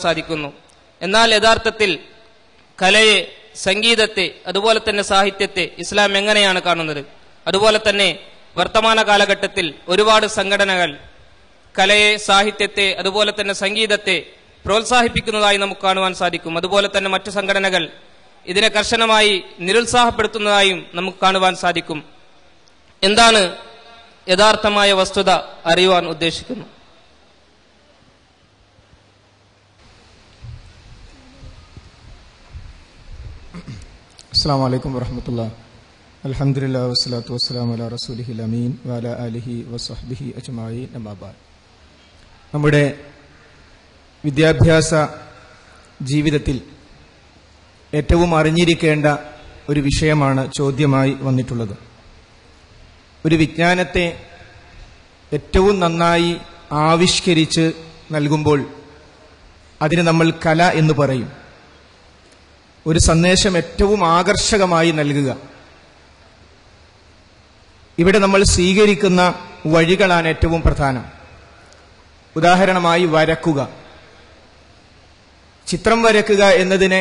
സാധിക്കുന്നു. എന്നാൽ യഥാർത്ഥത്തിൽ കലയെ, സംഗീതത്തെ, അതുപോലെ തന്നെ സാഹിത്യത്തെ ഇസ്ലാം എങ്ങനെയാണ് കാണുന്നത്? അതുപോലെ തന്നെ വർത്തമാന കാലഘട്ടത്തിൽ ഒരുപാട് സംഘടനകൾ കലയെ, സാഹിത്യത്തെ, അതുപോലെ തന്നെ സംഗീതത്തെ പ്രോത്സാഹിപ്പിക്കുന്നതായി നമുക്ക് കാണുവാൻ സാധിക്കും. അതുപോലെ തന്നെ മറ്റു സംഘടനകൾ ഇതിനെ കർശനമായി നിരുത്സാഹപ്പെടുത്തുന്നതായും നമുക്ക് കാണുവാൻ സാധിക്കും. എന്താണ് യഥാർത്ഥമായ വസ്തുത അറിയുവാൻ ഉദ്ദേശിക്കുന്നു? അസ്സലാമു അലൈക്കും വറഹ്മത്തുള്ളാഹി. അൽഹംദുലില്ലാഹി വസ്സലാത്തു വസ്സലാമു അലാ റസൂലിഹിൽ അമീൻ വഅലാ ആലിഹി വസ്വഹ്ബിഹി അജ്മഈൻ. അമ്മാ ബഅദ്. നമ്മുടെ വിദ്യാഭ്യാസ ജീവിതത്തിൽ ഏറ്റവും അറിഞ്ഞിരിക്കേണ്ട ഒരു വിഷയമാണ് ചോദ്യമായി വന്നിട്ടുള്ളത്. ഒരു വിജ്ഞാനത്തെ ഏറ്റവും നന്നായി ആവിഷ്കരിച്ച് നൽകുമ്പോൾ അതിന് നമ്മൾ കല എന്ന് പറയും. ഒരു സന്ദേശം ഏറ്റവും ആകർഷകമായി നൽകുക. ഇവിടെ നമ്മൾ സ്വീകരിക്കുന്ന വഴികളാണ് ഏറ്റവും പ്രധാനം. ഉദാഹരണമായി വരക്കുക. ചിത്രം വരക്കുക എന്നതിനെ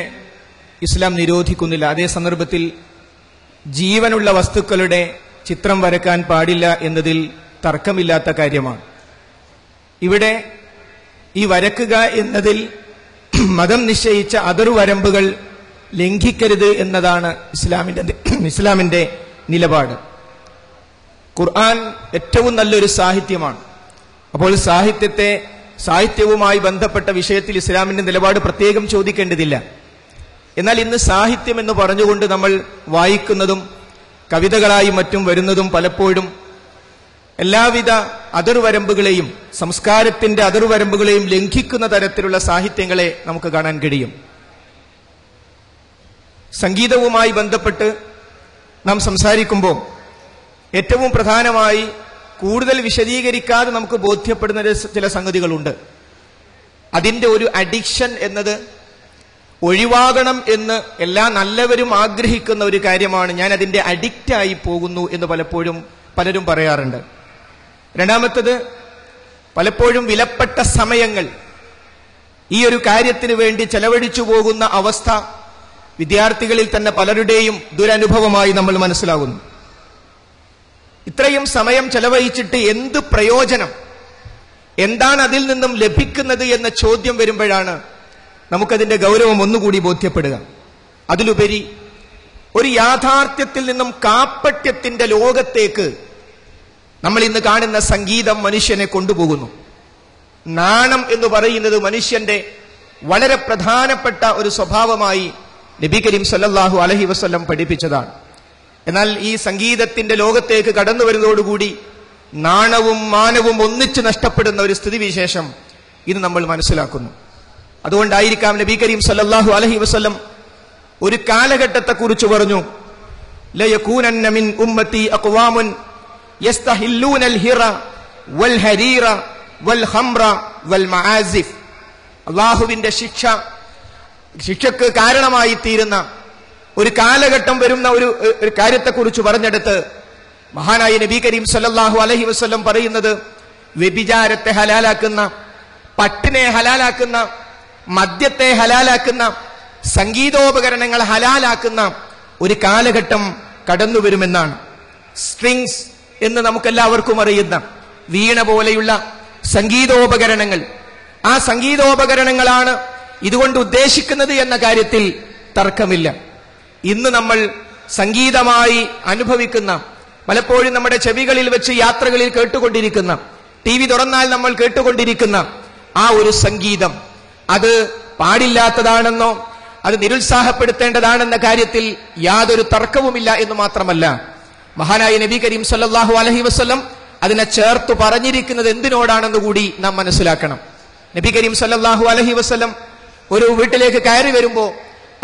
ഇസ്ലാം നിരോധിക്കുന്നില്ല. അതേ സന്ദർഭത്തിൽ ജീവനുള്ള വസ്തുക്കളുടെ ചിത്രം വരക്കാൻ പാടില്ല എന്നതിൽ തർക്കമില്ലാത്ത കാര്യമാണ്. ഇവിടെ ഈ വരക്കുക എന്നതിൽ മതം നിശ്ചയിച്ച അതിർവരമ്പുകൾ ലംഘിക്കരുത് എന്നതാണ് ഇസ്ലാമിന്റെ നിലപാട്. ഖുർആൻ ഏറ്റവും നല്ലൊരു സാഹിത്യമാണ്. അപ്പോൾ സാഹിത്യവുമായി ബന്ധപ്പെട്ട വിഷയത്തിൽ ഇസ്ലാമിന്റെ നിലപാട് പ്രത്യേകം ചോദിക്കേണ്ടതില്ല. എന്നാൽ ഇന്ന് സാഹിത്യം എന്ന് പറഞ്ഞുകൊണ്ട് നമ്മൾ വായിക്കുന്നതും കവിതകളായി മറ്റും വരുന്നതും പലപ്പോഴും എല്ലാവിധ അതിർവരമ്പുകളെയും, സംസ്കാരത്തിന്റെ അതിർവരമ്പുകളെയും ലംഘിക്കുന്ന തരത്തിലുള്ള സാഹിത്യങ്ങളെ നമുക്ക് കാണാൻ കഴിയും. സംഗീതവുമായി ബന്ധപ്പെട്ട് നാം സംസാരിക്കുമ്പോൾ ഏറ്റവും പ്രധാനമായി കൂടുതൽ വിശദീകരിക്കാതെ നമുക്ക് ബോധ്യപ്പെടുന്ന ചില സംഗതികളുണ്ട്. അതിന്റെ ഒരു അഡിക്ഷൻ എന്നത് ഒഴിവാകണം എന്ന് എല്ലാ നല്ലവരും ആഗ്രഹിക്കുന്ന ഒരു കാര്യമാണ്. ഞാൻ അതിന്റെ അഡിക്റ്റായി പോകുന്നു എന്ന് പലരും പറയാറുണ്ട്. രണ്ടാമത്തത്, പലപ്പോഴും വിലപ്പെട്ട സമയങ്ങൾ ഈ ഒരു കാര്യത്തിന് വേണ്ടി ചെലവഴിച്ചു പോകുന്ന അവസ്ഥ വിദ്യാർത്ഥികളിൽ തന്നെ പലരുടെയും ദുരനുഭവമായി നമ്മൾ മനസ്സിലാകുന്നു. ഇത്രയും സമയം ചെലവഴിച്ചിട്ട് എന്ത് പ്രയോജനം, എന്താണ് അതിൽ നിന്നും ലഭിക്കുന്നത് എന്ന ചോദ്യം വരുമ്പോഴാണ് നമുക്കതിന്റെ ഗൗരവം ഒന്നുകൂടി ബോധ്യപ്പെടുക. അതിലുപരി ഒരു യാഥാർത്ഥ്യത്തിൽ നിന്നും കാപ്പട്യത്തിന്റെ ലോകത്തേക്ക് നമ്മൾ ഇന്ന് കാണുന്ന സംഗീതം മനുഷ്യനെ കൊണ്ടുപോകുന്നു. നാണം എന്ന് പറയുന്നത് മനുഷ്യന്റെ വളരെ പ്രധാനപ്പെട്ട ഒരു സ്വഭാവമായി നബി കരീം സല്ലല്ലാഹു അലൈഹി വസല്ലം പഠിപ്പിച്ചതാണ്. എന്നാൽ ഈ സംഗീതത്തിന്റെ ലോകത്തേക്ക് കടന്നു വരുന്നതോടുകൂടി നാണവും മാനവും ഒന്നിച്ച് നഷ്ടപ്പെടുന്ന ഒരു സ്ഥിതിവിശേഷം ഇത് നമ്മൾ മനസ്സിലാക്കുന്നു. അതുകൊണ്ടായിരിക്കാം നബി കരീം സല്ലല്ലാഹു അലൈഹി വസല്ലം ഒരു കാലഘട്ടത്തെക്കുറിച്ച് പറഞ്ഞു, ലയകൂനന്ന മിൻ ഉമ്മത്തി അഖ്വാമുൻ യസ്തഹില്ലൂനൽ ഹിറ വൽ ഹരീറ വൽ ഖംറ വൽ മആസിഫ്. അല്ലാഹുവിന്റെ ശിക്ഷക്ക് കാരണമായി തീരുന്ന ഒരു കാലഘട്ടം വരുന്ന ഒരു കാര്യത്തെക്കുറിച്ച് പറഞ്ഞെടുത്ത് മഹാനായ നബി കരീം സല്ലല്ലാഹു അലൈഹി വസല്ലം പറയുന്നത്, വ്യഭിചാരത്തെ ഹലാലാക്കുന്ന, പട്ടിനെ ഹലാലാക്കുന്ന, മദ്യത്തെ ഹലാലാക്കുന്ന, സംഗീതോപകരണങ്ങൾ ഹലാലാക്കുന്ന ഒരു കാലഘട്ടം കടന്നു വരുമെന്നാണ്. സ്ട്രിങ്സ് എന്ന് നമുക്കെല്ലാവർക്കും അറിയുന്ന വീണ പോലെയുള്ള സംഗീതോപകരണങ്ങൾ, ആ സംഗീതോപകരണങ്ങളാണ് ഇതുകൊണ്ട് ഉദ്ദേശിക്കുന്നത് എന്ന കാര്യത്തിൽ തർക്കമില്ല. ഇന്ന് നമ്മൾ സംഗീതമായി അനുഭവിക്കുന്ന, പലപ്പോഴും നമ്മുടെ ചെവികളിൽ വെച്ച് യാത്രകളിൽ കേട്ടുകൊണ്ടിരിക്കുന്ന, ടി വി തുറന്നാൽ നമ്മൾ കേട്ടുകൊണ്ടിരിക്കുന്ന ആ ഒരു സംഗീതം, അത് പാടില്ലാത്തതാണെന്നോ അത് നിരുത്സാഹപ്പെടുത്തേണ്ടതാണെന്ന കാര്യത്തിൽ യാതൊരു തർക്കവുമില്ല എന്ന് മാത്രമല്ല, മഹാനായ നബി കരീം സല്ലല്ലാഹു അലൈഹി വസല്ലം അതിനെ ചേർത്തു പറഞ്ഞിരിക്കുന്നത് എന്തിനോടാണെന്ന് കൂടി നാം മനസ്സിലാക്കണം. നബി കരീം സല്ലല്ലാഹു അലൈഹി വസല്ലം ഒരു വീട്ടിലേക്ക് കയറി വരുമ്പോൾ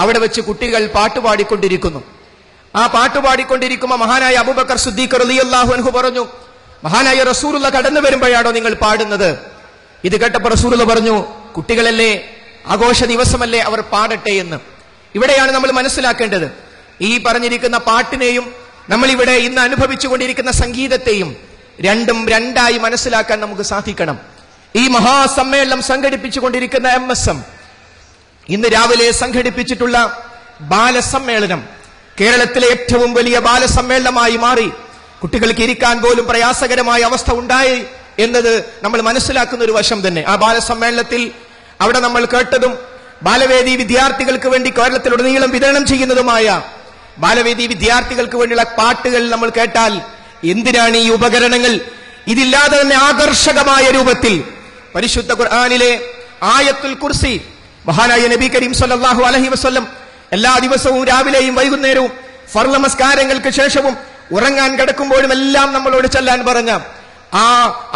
അവിടെ വെച്ച് കുട്ടികൾ പാട്ടുപാടിക്കൊണ്ടിരിക്കുന്നു. ആ പാട്ടുപാടിക്കൊണ്ടിരിക്കുമ്പോൾ മഹാനായ അബൂബക്കർ സിദ്ദീഖ് റളിയല്ലാഹു അൻഹു പറഞ്ഞു, മഹാനായ റസൂലുള്ള കടന്നു വരുമ്പോഴാണോ നിങ്ങൾ പാടുന്നത്? ഇത് കേട്ടപ്പോൾ റസൂലുള്ള പറഞ്ഞു, കുട്ടികളല്ലേ, ആഘോഷ ദിവസമല്ലേ, അവർ പാടട്ടെ എന്ന്. ഇവിടെയാണ് നമ്മൾ മനസ്സിലാക്കേണ്ടത്, ഈ പറഞ്ഞിരിക്കുന്ന പാട്ടിനെയും നമ്മൾ ഇവിടെ ഇന്ന് അനുഭവിച്ചുകൊണ്ടിരിക്കുന്ന സംഗീതത്തെയും രണ്ടും രണ്ടായി മനസ്സിലാക്കാൻ നമുക്ക് സാധിക്കണം. ഈ മഹാസമ്മേളനം സംഘടിപ്പിച്ചുകൊണ്ടിരിക്കുന്ന MSM ഇന്ന് രാവിലെ സംഘടിപ്പിച്ചിട്ടുള്ള ബാലസമ്മേളനം കേരളത്തിലെ ഏറ്റവും വലിയ ബാലസമ്മേളനമായി മാറി. കുട്ടികൾക്ക് ഇരിക്കാൻ പോലും പ്രയാസകരമായ അവസ്ഥ ഉണ്ടായി എന്നത് നമ്മൾ മനസ്സിലാക്കുന്ന ഒരു വശം തന്നെ. ആ ബാലസമ്മേളനത്തിൽ അവിടെ നമ്മൾ കേട്ടതും ബാലവേദി വിദ്യാർത്ഥികൾക്ക് വേണ്ടി കേരളത്തിലുടനീളം വിതരണം ചെയ്യുന്നതുമായ ബാലവേദി വിദ്യാർത്ഥികൾക്ക് വേണ്ടിയുള്ള പാട്ടുകൾ നമ്മൾ കേട്ടാൽ എന്തിനാണ് ഈ ഉപകരണങ്ങൾ? ഇതില്ലാതെ തന്നെ ആകർഷകമായ രൂപത്തിൽ പരിശുദ്ധ ഖുർആനിലെ ആയത്തുൽ കുർസി മഹാനായ നബി കരീം സല്ലല്ലാഹു അലൈഹി വസല്ലം എല്ലാ ദിവസവും രാവിലെയും വൈകുന്നേരവും ഫർള് നമസ്കാരങ്ങൾക്ക് ശേഷവും ഉറങ്ങാൻ കിടക്കുമ്പോഴും എല്ലാം നമ്മളോട് ചൊല്ലാൻ പറഞ്ഞ ആ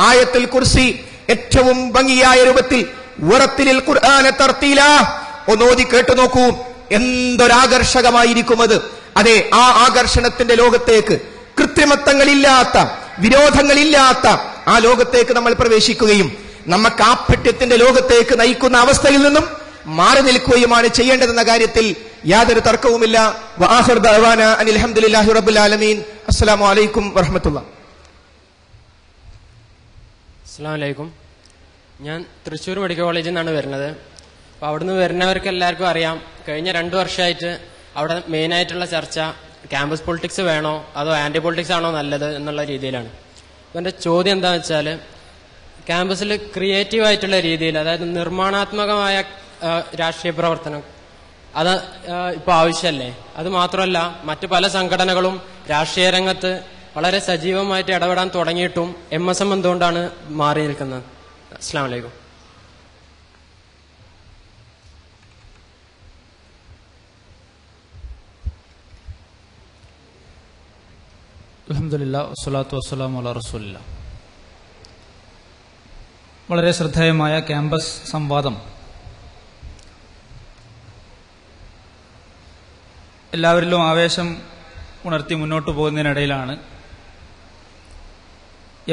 ആയത്തുൽ കുർസി ഏറ്റവും ഭംഗിയായ രൂപത്തിൽ ഉറത്തിലിൽ ഖുർആന തർത്തീല ഒന്നോതി കേട്ടു നോക്കൂ. എന്തൊരാകർഷകമായിരിക്കും അത്. അതെ, ആ ആകർഷണത്തിന്റെ ലോകത്തേക്ക്, കൃത്രിമത്വങ്ങളില്ലാത്ത, വിരോധങ്ങളില്ലാത്ത ആ ലോകത്തേക്ക് നമ്മൾ പ്രവേശിക്കുകയും നമ്മ കാപ്പട്യത്തിന്റെ ലോകത്തേക്ക് നയിക്കുന്ന അവസ്ഥയിൽ നിന്നും മാറി നിൽക്കുകയുമാണ് ചെയ്യേണ്ടതെന്ന കാര്യത്തിൽ യാതൊരു തർക്കവുമില്ല. വആഖിർ ദഅവാന അനിൽ ഹംദുലില്ലാഹി റബ്ബിൽ ആലമീൻ. അസ്സലാമു അലൈക്കും വറഹ്മത്തുള്ളാഹി. അസ്സലാമു അലൈക്കും. ഞാൻ തൃശ്ശൂർ മെഡിക്കൽ കോളേജിൽ നിന്നാണ് വരുന്നത്. അപ്പോൾ അവിടുന്ന് വരുന്നവർക്ക് എല്ലാവർക്കും അറിയാം, കഴിഞ്ഞ 2 വർഷമായിട്ട് അവിടെ മെയിനായിട്ടുള്ള ചർച്ച ക്യാമ്പസ് പൊളിറ്റിക്സ് വേണോ അതോ ആന്റി പൊളിറ്റിക്സ് ആണോ നല്ലത് എന്നുള്ള രീതിയിലാണ്. അപ്പോൾ എൻ്റെ ചോദ്യം എന്താണെന്ന് വെച്ചാൽ, ക്യാമ്പസിൽ ക്രിയേറ്റീവായിട്ടുള്ള രീതിയിൽ, അതായത് നിർമ്മാണാത്മകമായ രാഷ്ട്രീയ പ്രവർത്തനം അത് ഇപ്പോൾ ആവശ്യമല്ലേ? അത് മാത്രമല്ല, മറ്റു പല സംഘടനകളും രാഷ്ട്രീയ രംഗത്ത് വളരെ സജീവമായിട്ട് ഇടപെടാൻ തുടങ്ങിയിട്ടും MSM എന്തുകൊണ്ടാണ് മാറി നിൽക്കുന്നത്? അസ്സലാമു അലൈക്കും. അൽഹംദുലില്ലാഹ് വസ്സലാത്തു വസ്സലാമു അലാ റസൂലില്ലാഹ്. വളരെ ശ്രദ്ധേയമായ ക്യാമ്പസ് സംവാദം എല്ലാവരിലും ആവേശം ഉണർത്തി മുന്നോട്ട് പോകുന്നതിനിടയിലാണ്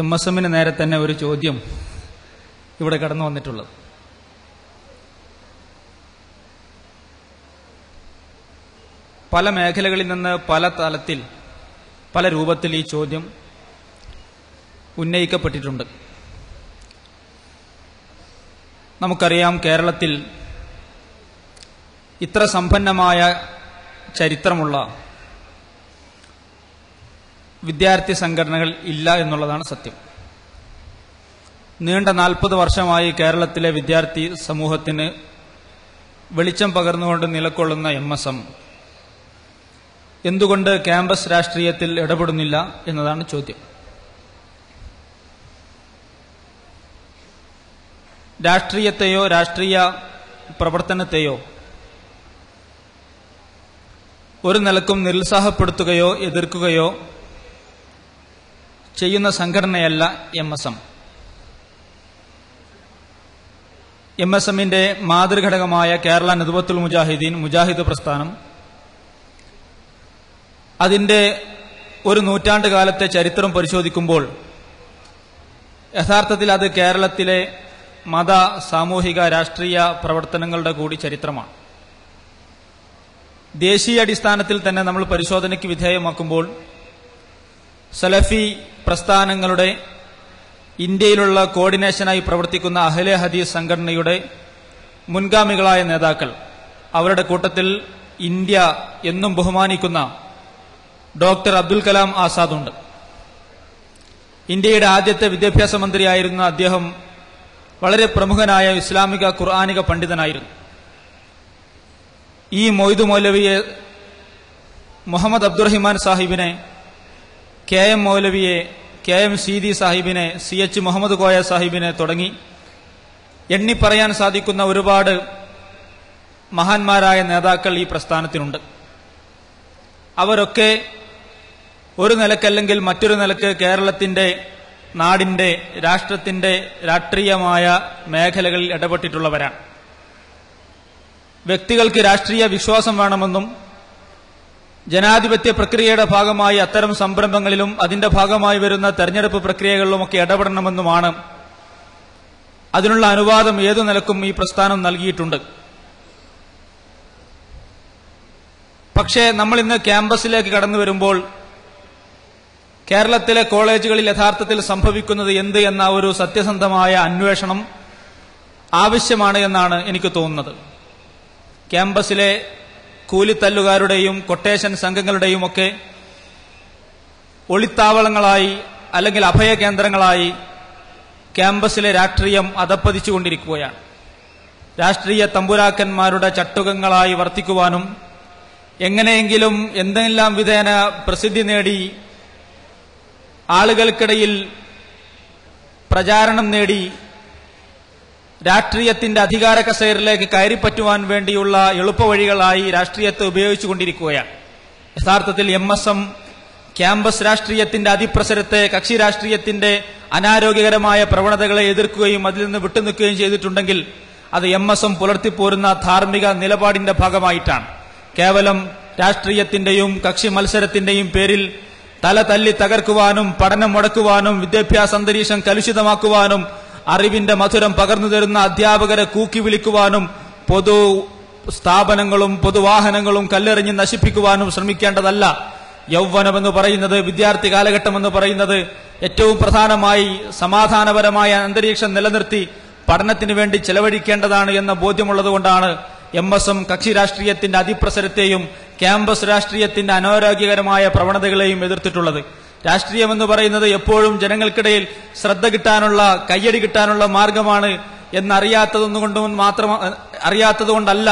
MSMന് നേരെ തന്നെ ഒരു ചോദ്യം ഇവിടെ കടന്നു വന്നിട്ടുള്ളത്. പല മേഖലകളിൽ നിന്ന് പല തലത്തിൽ പല രൂപത്തിൽ ഈ ചോദ്യം ഉന്നയിക്കപ്പെട്ടിട്ടുണ്ട്. നമുക്കറിയാം, കേരളത്തിൽ ഇത്ര സമ്പന്നമായ ചരിത്രമുള്ള വിദ്യാർത്ഥി സംഘടനകൾ ഇല്ല എന്നുള്ളതാണ് സത്യം. നീണ്ട 40 വർഷമായി കേരളത്തിലെ വിദ്യാർത്ഥി സമൂഹത്തിന് വെളിച്ചം പകർന്നുകൊണ്ട് നിലകൊള്ളുന്ന MSM എന്തുകൊണ്ട് ക്യാമ്പസ് രാഷ്ട്രീയത്തിൽ ഇടപെടുന്നില്ല എന്നതാണ് ചോദ്യം. രാഷ്ട്രീയത്തെയോ രാഷ്ട്രീയ പ്രവർത്തനത്തെയോ ഒരു നിലക്കും നിരുത്സാഹപ്പെടുത്തുകയോ എതിർക്കുകയോ ചെയ്യുന്ന സംഘടനയല്ല MSM. MSMന്റെ മാതൃഘടകമായ കേരള നദ്വത്തുൽ മുജാഹിദീൻ മുജാഹിദ് പ്രസ്ഥാനം അതിന്റെ ഒരു നൂറ്റാണ്ട് കാലത്തെ ചരിത്രം പരിശോധിക്കുമ്പോൾ യഥാർത്ഥത്തിൽ അത് കേരളത്തിലെ മത, സാമൂഹിക, രാഷ്ട്രീയ പ്രവർത്തനങ്ങളുടെ കൂടി ചരിത്രമാണ്. ദേശീയ അടിസ്ഥാനത്തിൽ തന്നെ നമ്മൾ പരിശോധനയ്ക്ക് വിധേയമാക്കുമ്പോൾ സലഫി പ്രസ്ഥാനങ്ങളുടെ ഇന്ത്യയിലുള്ള കോർഡിനേഷനായി പ്രവർത്തിക്കുന്ന അഹ്ലെ ഹദീസ് സംഘടനയുടെ മുൻഗാമികളായ നേതാക്കൾ, അവരുടെ കൂട്ടത്തിൽ ഇന്ത്യ എന്നും ബഹുമാനിക്കുന്ന ഡോക്ടർ അബ്ദുൽ കലാം ആസാദ് ഉണ്ട്. ഇന്ത്യയുടെ ആദ്യത്തെ വിദ്യാഭ്യാസ മന്ത്രിയായിരുന്ന അദ്ദേഹം വളരെ പ്രമുഖനായ ഇസ്ലാമിക ഖുർആനിക പണ്ഡിതനായിരുന്നു. ഈ മൊയ്തു മൗലവിയെ, മുഹമ്മദ് അബ്ദുറഹിമാൻ സാഹിബിനെ, KM മൗലവിയെ, KM സീദി സാഹിബിനെ, CH മുഹമ്മദ് കോയ സാഹിബിനെ തുടങ്ങി എണ്ണിപ്പറയാൻ സാധിക്കുന്ന ഒരുപാട് മഹാന്മാരായ നേതാക്കൾ ഈ പ്രസ്ഥാനത്തിനുണ്ട്. അവരൊക്കെ ഒരു നിലക്കല്ലെങ്കിൽ മറ്റൊരു നിലക്ക് കേരളത്തിന്റെ, നാടിന്റെ, രാഷ്ട്രത്തിന്റെ രാഷ്ട്രീയമായ മേഖലകളിൽ ഇടപെട്ടിട്ടുള്ളവരാണ്. വ്യക്തികൾക്ക് രാഷ്ട്രീയ വിശ്വാസം വേണമെന്നും ജനാധിപത്യ പ്രക്രിയയുടെ ഭാഗമായി അത്തരം സംരംഭങ്ങളിലും അതിന്റെ ഭാഗമായി വരുന്ന തെരഞ്ഞെടുപ്പ് പ്രക്രിയകളിലുമൊക്കെ ഇടപെടണമെന്നുമാണ്. അതിനുള്ള അനുവാദം ഏതു നിലക്കും ഈ പ്രസ്ഥാനം നൽകിയിട്ടുണ്ട്. പക്ഷേ നമ്മൾ ഇന്ന് ക്യാമ്പസിലേക്ക് കടന്നു വരുമ്പോൾ കേരളത്തിലെ കോളേജുകളിൽ യഥാർത്ഥത്തിൽ സംഭവിക്കുന്നത് എന്ത് എന്ന ഒരു സത്യസന്ധമായ അന്വേഷണം ആവശ്യമാണ് എന്നാണ് എനിക്ക് തോന്നുന്നത്. ക്യാമ്പസിലെ കൂലിത്തല്ലുകാരുടെയും കൊട്ടേഷൻ സംഘങ്ങളുടെയും ഒക്കെ ഒളിത്താവളങ്ങളായി അല്ലെങ്കിൽ അഭയകേന്ദ്രങ്ങളായി ക്യാമ്പസിലെ രാഷ്ട്രീയം അധപ്പതിച്ചുകൊണ്ടിരിക്കുകയാണ്. രാഷ്ട്രീയ തമ്പുരാക്കന്മാരുടെ ചട്ടുകങ്ങളായി വർത്തിക്കുവാനും എങ്ങനെയെങ്കിലും എന്തെല്ലാം വിധേന പ്രസിദ്ധി നേടി ആളുകൾക്കിടയിൽ പ്രചാരണം നേടി രാഷ്ട്രീയത്തിന്റെ അധികാര കസേരയിലേക്ക് കയറിപ്പറ്റുവാൻ വേണ്ടിയുള്ള എളുപ്പവഴികളായി രാഷ്ട്രീയത്തെ ഉപയോഗിച്ചുകൊണ്ടിരിക്കുകയാണ്. യഥാർത്ഥത്തിൽ MSM ക്യാമ്പസ് രാഷ്ട്രീയത്തിന്റെ അതിപ്രസരത്തെ, കക്ഷി രാഷ്ട്രീയത്തിന്റെ അനാരോഗ്യകരമായ പ്രവണതകളെ എതിർക്കുകയും അതിൽ നിന്ന് വിട്ടുനിൽക്കുകയും ചെയ്തിട്ടുണ്ടെങ്കിൽ അത് MSM പുലർത്തിപ്പോരുന്ന ധാർമ്മിക നിലപാടിന്റെ ഭാഗമായിട്ടാണ്. കേവലം രാഷ്ട്രീയത്തിന്റെയും കക്ഷി മത്സരത്തിന്റെയും പേരിൽ തല തല്ലി തകർക്കുവാനും പഠനം മുടക്കുവാനും വിദ്യാഭ്യാസ അന്തരീക്ഷം കലുഷിതമാക്കുവാനും അറിവിന്റെ മധുരം പകർന്നു തരുന്ന അധ്യാപകരെ കൂക്കി വിളിക്കുവാനും പൊതു സ്ഥാപനങ്ങളും പൊതുവാഹനങ്ങളും കല്ലെറിഞ്ഞ് നശിപ്പിക്കുവാനും ശ്രമിക്കേണ്ടതല്ല. യൗവനമെന്ന് പറയുന്നത്, വിദ്യാർത്ഥി കാലഘട്ടം എന്ന് പറയുന്നത് ഏറ്റവും പ്രധാനമായി സമാധാനപരമായ അന്തരീക്ഷം നിലനിർത്തി പഠനത്തിന് വേണ്ടി ചെലവഴിക്കേണ്ടതാണ് എന്ന ബോധ്യമുള്ളതുകൊണ്ടാണ് MSM കക്ഷി രാഷ്ട്രീയത്തിന്റെ അതിപ്രസരത്തെയും ക്യാമ്പസ് രാഷ്ട്രീയത്തിന്റെ അനാരോഗ്യകരമായ പ്രവണതകളെയും എതിർത്തിട്ടുള്ളത്. രാഷ്ട്രീയമെന്ന് പറയുന്നത് എപ്പോഴും ജനങ്ങൾക്കിടയിൽ ശ്രദ്ധ കിട്ടാനുള്ള, കയ്യടി കിട്ടാനുള്ള മാർഗമാണ് അറിയാത്തതുകൊണ്ടല്ല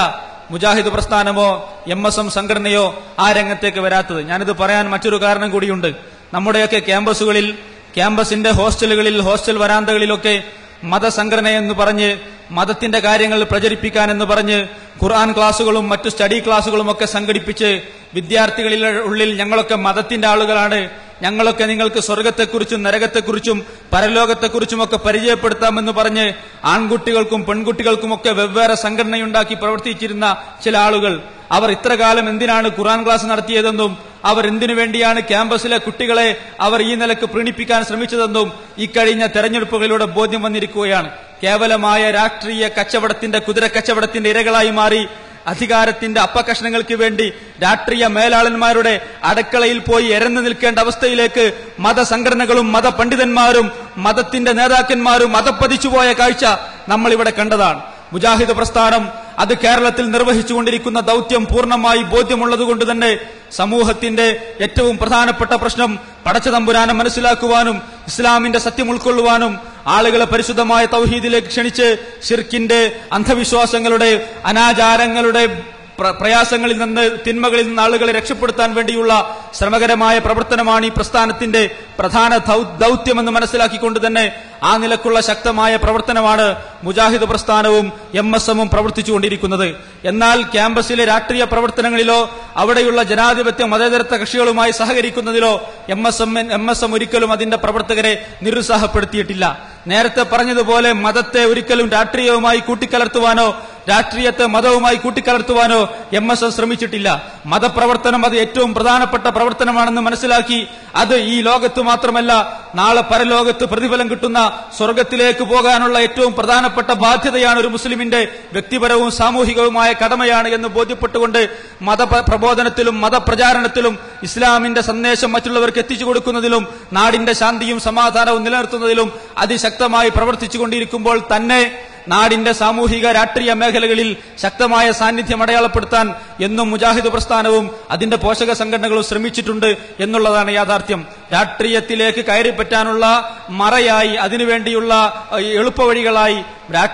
മുജാഹിദ് പ്രസ്ഥാനമോ MSM സംഘടനയോ ആ രംഗത്തേക്ക് വരാത്തത്. ഞാനിത് പറയാൻ മറ്റൊരു കാരണം കൂടിയുണ്ട്. നമ്മുടെയൊക്കെ ക്യാമ്പസുകളിൽ, ക്യാമ്പസിന്റെ ഹോസ്റ്റലുകളിൽ, ഹോസ്റ്റൽ വരാന്തകളിലൊക്കെ മതസംഘടനയെന്ന് പറഞ്ഞ്, മതത്തിന്റെ കാര്യങ്ങൾ പ്രചരിപ്പിക്കാനെന്ന് പറഞ്ഞ് ഖുർആൻ ക്ലാസുകളും മറ്റു സ്റ്റഡി ക്ലാസുകളും ഒക്കെ സംഘടിപ്പിച്ച് വിദ്യാർത്ഥികളിൽ ഉള്ളിൽ ഞങ്ങളൊക്കെ മതത്തിന്റെ ആളുകളാണ്, ഞങ്ങളൊക്കെ നിങ്ങൾക്ക് സ്വർഗത്തെക്കുറിച്ചും നരകത്തെക്കുറിച്ചും പരലോകത്തെക്കുറിച്ചുമൊക്കെ പരിചയപ്പെടുത്താമെന്ന് പറഞ്ഞ് ആൺകുട്ടികൾക്കും പെൺകുട്ടികൾക്കുമൊക്കെ വെവ്വേറെ സംഘടനയുണ്ടാക്കി പ്രവർത്തിച്ചിരുന്ന ചില ആളുകൾ, അവർ ഇത്രകാലം എന്തിനാണ് ഖുർആൻ ക്ലാസ് നടത്തിയതെന്നും അവർ എന്തിനു വേണ്ടിയാണ് ക്യാമ്പസിലെ കുട്ടികളെ അവർ ഈ നിലക്ക് പ്രീണിപ്പിക്കാൻ ശ്രമിച്ചതെന്നും ഇക്കഴിഞ്ഞ തെരഞ്ഞെടുപ്പുകളിലൂടെ ബോധ്യം വന്നിരിക്കുകയാണ്. കേവലമായ രാഷ്ട്രീയ കച്ചവടത്തിന്റെ, കുതിരക്കച്ചവടത്തിന്റെ ഇരകളായി മാറി അധികാരത്തിന്റെ അപ്പകഷ്ണങ്ങൾക്ക് വേണ്ടി രാഷ്ട്രീയ മേലാളന്മാരുടെ അടുക്കളയിൽ പോയി എരന്നു നിൽക്കേണ്ട അവസ്ഥയിലേക്ക് മതസംഘടനകളും മതപണ്ഡിതന്മാരും മതത്തിന്റെ നേതാക്കന്മാരും അധപ്പതിച്ചുപോയ കാഴ്ച നമ്മളിവിടെ കണ്ടതാണ്. മുജാഹിദ് പ്രസ്ഥാനം അത് കേരളത്തിൽ നിർവഹിച്ചുകൊണ്ടിരിക്കുന്ന ദൌത്യം പൂർണ്ണമായി ബോധ്യമുള്ളതുകൊണ്ട് തന്നെ സമൂഹത്തിന്റെ ഏറ്റവും പ്രധാനപ്പെട്ട പ്രശ്നം പടച്ചതമ്പുരാനെ മനസ്സിലാക്കുവാനും ഇസ്ലാമിന്റെ സത്യം ഉൾക്കൊള്ളുവാനും ആളുകളെ പരിശുദ്ധമായ തൗഹീദിലേക്ക് ക്ഷണിച്ച് ശിർക്കിന്റെ, അന്ധവിശ്വാസങ്ങളുടെ, അനാചാരങ്ങളുടെ പ്രയാസങ്ങളിൽ നിന്ന്, തിന്മകളിൽ നിന്ന് ആളുകളെ രക്ഷപ്പെടുത്താൻ വേണ്ടിയുള്ള ശ്രമകരമായ പ്രവർത്തനമാണ് ഈ പ്രസ്ഥാനത്തിന്റെ പ്രധാന ദൌത്യമെന്ന് മനസ്സിലാക്കിക്കൊണ്ട് തന്നെ ആ നിലക്കുള്ള ശക്തമായ പ്രവർത്തനമാണ് മുജാഹിദ് പ്രസ്ഥാനവും MSM പ്രവർത്തിച്ചുകൊണ്ടിരിക്കുന്നത്. എന്നാൽ ക്യാമ്പസിലെ രാഷ്ട്രീയ പ്രവർത്തനങ്ങളിലോ അവിടെയുള്ള ജനാധിപത്യ മതേതരത്വ കക്ഷികളുമായി സഹകരിക്കുന്നതിലോ MSM ഒരിക്കലും അതിന്റെ പ്രവർത്തകരെ നിരുത്സാഹപ്പെടുത്തിയിട്ടില്ല. നേരത്തെ പറഞ്ഞതുപോലെ മതത്തെ ഒരിക്കലും രാഷ്ട്രീയവുമായി കൂട്ടിക്കലർത്തുവാനോ രാഷ്ട്രീയത്തെ മതവുമായി കൂട്ടിക്കലർത്തുവാനോ MSM ശ്രമിച്ചിട്ടില്ല. മതപ്രവർത്തനം അത് ഏറ്റവും പ്രധാനപ്പെട്ട പ്രവർത്തനമാണെന്ന് മനസ്സിലാക്കി അത് ഈ ലോകത്ത് മാത്രമല്ല നാളെ പരലോകത്ത് പ്രതിഫലം കിട്ടുന്ന സ്വർഗത്തിലേക്ക് പോകാനുള്ള ഏറ്റവും പ്രധാനപ്പെട്ട ബാധ്യതയാണ് ഒരു മുസ്ലിമിന്റെ വ്യക്തിപരവും സാമൂഹികവുമായ കടമയാണ് എന്ന് ബോധ്യപ്പെട്ടുകൊണ്ട് മതപ്രബോധനത്തിലും മതപ്രചാരണത്തിലും ഇസ്ലാമിന്റെ സന്ദേശം മറ്റുള്ളവർക്ക് എത്തിച്ചു കൊടുക്കുന്നതിലും നാടിന്റെ ശാന്തിയും സമാധാനവും നിലനിർത്തുന്നതിലും അതിശക്തമായി പ്രവർത്തിച്ചുകൊണ്ടിരിക്കുമ്പോൾ തന്നെ നാടിന്റെ സാമൂഹിക രാഷ്ട്രീയ മേഖലകളിൽ ശക്തമായ സാന്നിധ്യം അടയാളപ്പെടുത്താൻ എന്നും മുജാഹിദ് പ്രസ്ഥാനവും അതിന്റെ പോഷക സംഘടനകളും ശ്രമിച്ചിട്ടുണ്ട് എന്നുള്ളതാണ് യാഥാർത്ഥ്യം. രാഷ്ട്രീയത്തിലേക്ക് കയറിപ്പറ്റാനുള്ള മറയായി, അതിനുവേണ്ടിയുള്ള എളുപ്പവഴികളായി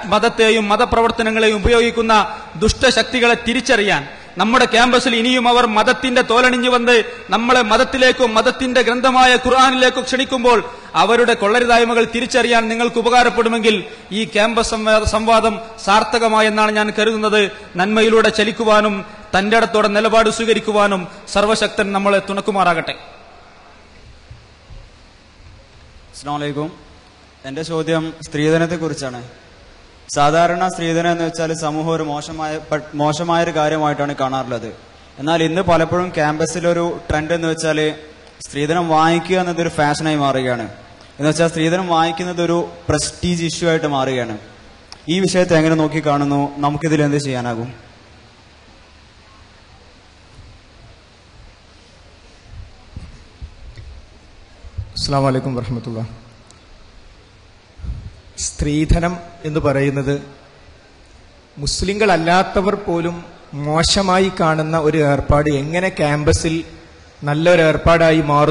മതത്തെയും മതപ്രവർത്തനങ്ങളെയും ഉപയോഗിക്കുന്ന ദുഷ്ടശക്തികളെ തിരിച്ചറിയാൻ നമ്മുടെ ക്യാമ്പസിൽ ഇനിയും അവർ മതത്തിന്റെ തോലണിഞ്ഞു വന്ന് നമ്മളെ മതത്തിലേക്കും മതത്തിന്റെ ഗ്രന്ഥമായ ഖുർആനിലേക്കും ക്ഷണിക്കുമ്പോൾ അവരുടെ കൊള്ളരുതായ്മകൾ തിരിച്ചറിയാൻ നിങ്ങൾക്ക് ഉപകാരപ്പെടുമെങ്കിൽ ഈ ക്യാമ്പസ് സംവാദം സാർത്ഥകമായെന്നാണ് ഞാൻ കരുതുന്നത്. നന്മയിലൂടെ ചലിക്കുവാനും തന്റെ ഇടത്തോടെ നിലപാട് സ്വീകരിക്കുവാനും സർവശക്തൻ നമ്മളെ തുണക്കുമാറാകട്ടെ. അസ്സലാമു അലൈക്കും. എന്റെ ചോദ്യം സ്ത്രീധനത്തെ കുറിച്ചാണ്. സാധാരണ സ്ത്രീധനം എന്ന് വെച്ചാൽ സമൂഹം ഒരു മോശമായൊരു കാര്യമായിട്ടാണ് കാണാറുള്ളത്. എന്നാൽ ഇന്ന് പലപ്പോഴും ക്യാമ്പസിലൊരു ട്രെൻഡ് എന്ന് വെച്ചാൽ സ്ത്രീധനം വാങ്ങിക്കുക എന്നതൊരു ഫാഷനായി മാറുകയാണ്. എന്ന് വെച്ചാൽ സ്ത്രീധനം വാങ്ങിക്കുന്നത് ഒരു പ്രസ്റ്റീജ് ഇഷ്യൂ ആയിട്ട് മാറുകയാണ്. ഈ വിഷയത്തെ എങ്ങനെ നോക്കി കാണുന്നു? നമുക്കിതിൽ എന്ത് ചെയ്യാനാകും? അസ്സലാമു അലൈക്കും വറഹ്മത്തുള്ളാഹി. സ്ത്രീധനം എന്ന് പറയുന്നത് മുസ്ലിങ്ങളല്ലാത്തവർ പോലും മോശമായി കാണുന്ന ഒരു ഏർപ്പാട് എങ്ങനെ ക്യാമ്പസിൽ നല്ലൊരു ഏർപ്പാടായി മാറുന്നു